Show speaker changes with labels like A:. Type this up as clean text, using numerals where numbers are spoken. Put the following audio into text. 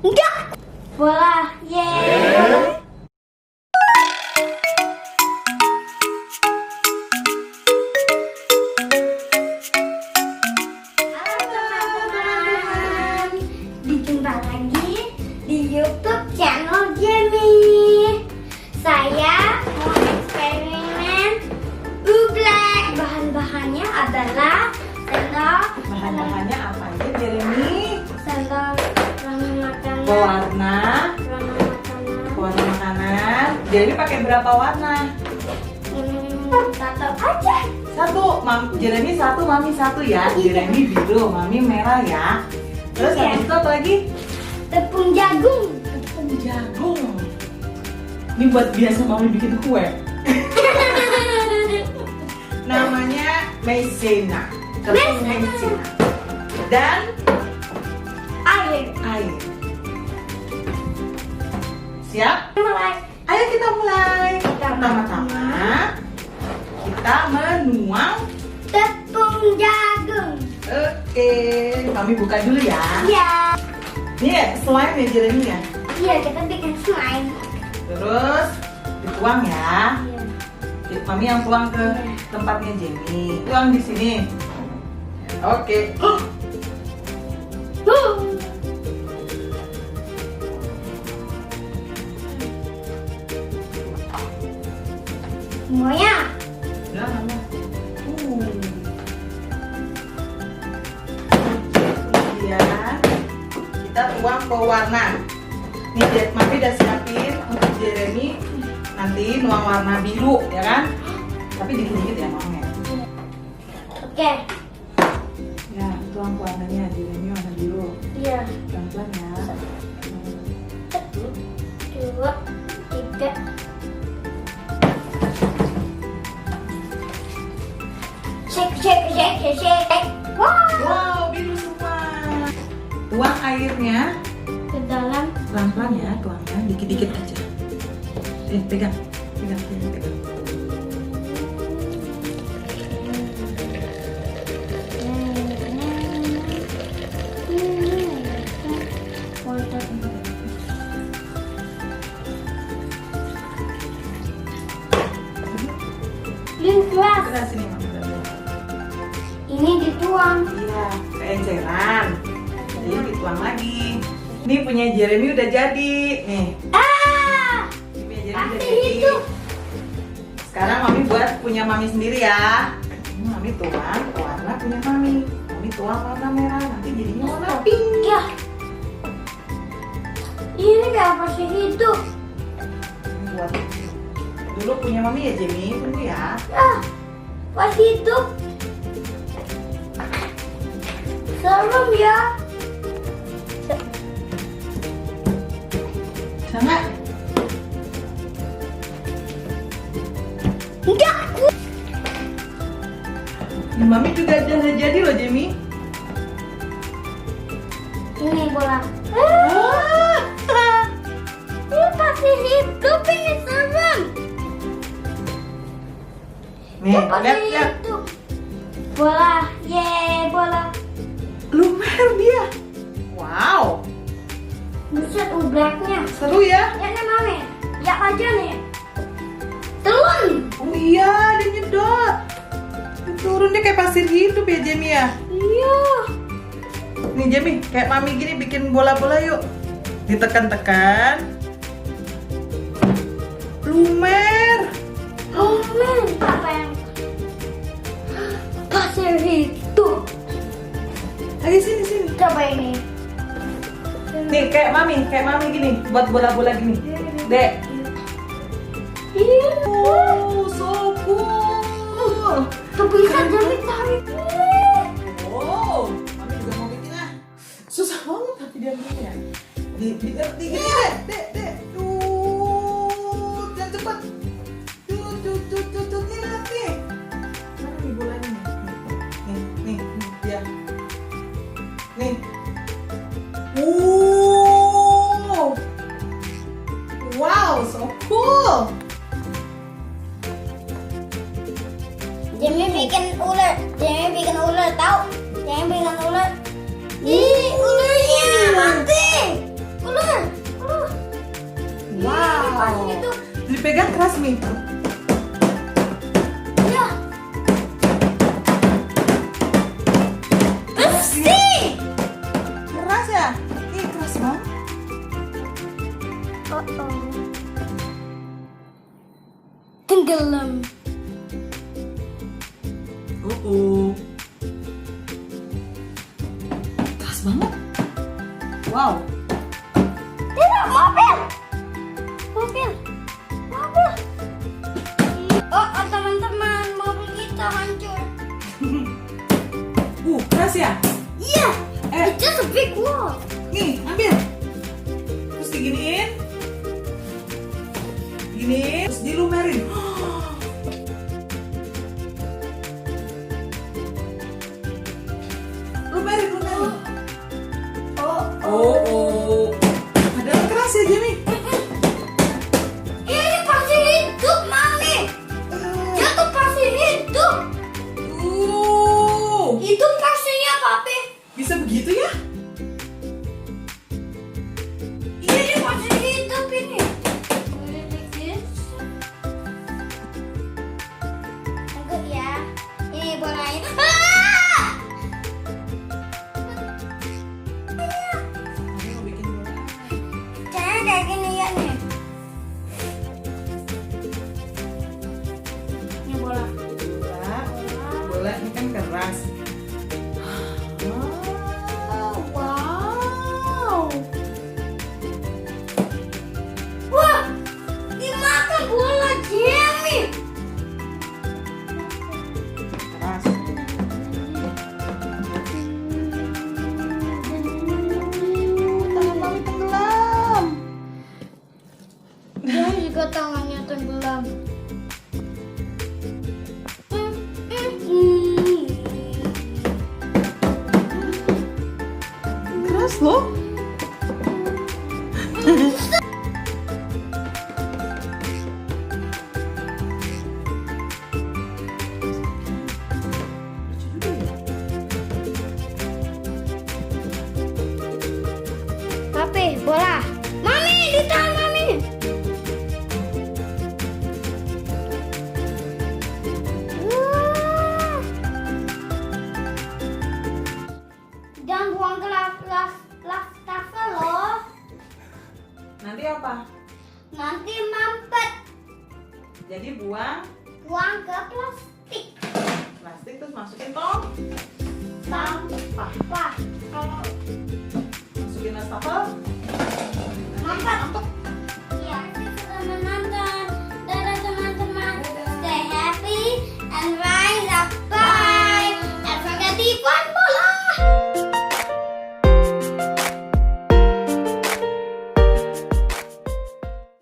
A: Enggak. Bola. Yeay. Dijumpa lagi di YouTube channel Jamie. Saya mau eksperimen ublek. Bahan-bahannya adalah sendal.
B: Bahan-bahannya apa aja, Jeremy?
A: Sendal warna makanan.
B: Warna makanan. Jeremy pakai berapa warna?
A: Satu aja.
B: Satu. Jeremy satu, Mami satu ya. Jeremy biru, Mami merah ya. Terus
A: Iya.
B: habis itu apa lagi?
A: Tepung jagung.
B: Tepung jagung. Ini buat biasa Mami bikin kue. Namanya maizena. Tepung maizena. Dan
A: Air.
B: air. Siap?
A: Mulai.
B: Ayo kita mulai. Pertama-tama kita menuang.
A: Tepung jagung.
B: Oke, kami buka dulu ya.
A: Iya.
B: Ini ya, slime ya Jeremy ya.
A: Iya, kita bikin slime.
B: Terus dituang ya.
A: Iya.
B: Mami yang tuang ke tempatnya Jamie. Tuang di sini. Oke.
A: Semuanya.
B: Ya, Mama. Kemudian kita tuang ke warna. Nih, Mami udah siapin untuk Jeremy nanti nuang warna biru, ya kan? Tapi dikit-dikit ya, Mami.
A: Oke.
B: Ya, tuang warnanya Jeremy warna biru.
A: Iya.
B: Pelan-pelan ya.
A: Satu, dua, tiga. Shake. Wow.
B: Wow, biru semua. Tuang airnya.
A: Ke dalam.
B: Pelan-pelan ya, tuangnya dikit-dikit aja. Pegang.
A: Keras.
B: Keras ini, Mama.
A: Ini dituang.
B: Iya, keenceran. Jadi dituang lagi. Ini punya Jeremy udah jadi. Nih, ini punya Jeremy udah
A: Kasih
B: jadi.
A: itu.
B: Sekarang Mami buat punya Mami sendiri ya. Ini Mami tuang warna punya Mami. Mami tuang warna merah, nanti jadinya warna pink.
A: Ya. Ini kayak pasti hidup.
B: Ini buat dulu punya Mami ya Jamie, tunggu ya.
A: Pasti hidup. Serem ya.
B: Sama.
A: Enggak.
B: Ini Mami juga udah jadi loh Jamie.
A: Ini bola. Ini pasti hidup, ini serem.
B: Nih,
A: Pasti
B: lihat.
A: hidup. Bola, yeay bola.
B: Lumer dia. Wow,
A: Buset ubleknya.
B: seru ya.
A: Ya nih mami, ya aja nih. Turun.
B: Oh iya, dia nyedot. Dia turun dia kayak pasir hidup ya Jamie ya.
A: Iya.
B: Nih Jamie, kayak Mami gini bikin bola-bola yuk. Ditekan-tekan. Lumer.
A: Oh men, apa yang pasir hidup?
B: Ayo sini.
A: Coba ini.
B: Nih kayak Mami gini, buat bola-bola gini. Dek.
A: Iya.
B: Oh, so cool.
A: Tuh bisa jadi tarik.
B: Wow, Mami juga mau bikin ah. Susah banget tapi dia bikin ya. Di gini dek. Tuh, jangan cepat. Tuh, nih lihat nih. Mana nih bolanya nih? Nih, dia. Nih. Wow, so cool.
A: Jamie bikin ular
B: Dipegang keras nih.
A: Ya. Besi.
B: Keras ya? Ih, keras banget.
A: Oh. Tenggelam.
B: Keras banget. Wow.
A: Tidak, mobil. Mobil. Oh, teman-teman, mobil kita hancur.
B: Keras ya?
A: Iya.
B: Eh.
A: It's just a big wall.
B: Nih, ambil. Terus diginiin. Gini, terus dilumerin. Lumerin. Oh. Padahal keras ya, Jamie.
A: Ini pasti hidup, Mami. Dia tuh pasti hidup. Hidup pastinya, Papi.
B: Bisa begitu ya?
A: Ini pasti hidup ini. Tunggu ya. Ini bolanya.
B: Mami mau bikin bola.
A: Caranya kayak gini ya nih. Ini bola.
B: Bola ini kan keras. Wow.
A: Wah, dimakan bola Jamie.
B: Keras. Tangan Mami tenggelam.
A: Dia juga tangannya tenggelam.
B: Keras loh.
A: Papi, bola. Mami, ditahan Mami. Jangan buang ke wastafel loh.
B: Nanti apa?
A: Nanti mampet.
B: Jadi buang
A: Buang ke plastik.
B: plastik terus masukin tong sampah.
A: Wah, kalau
B: Masukin wastafel.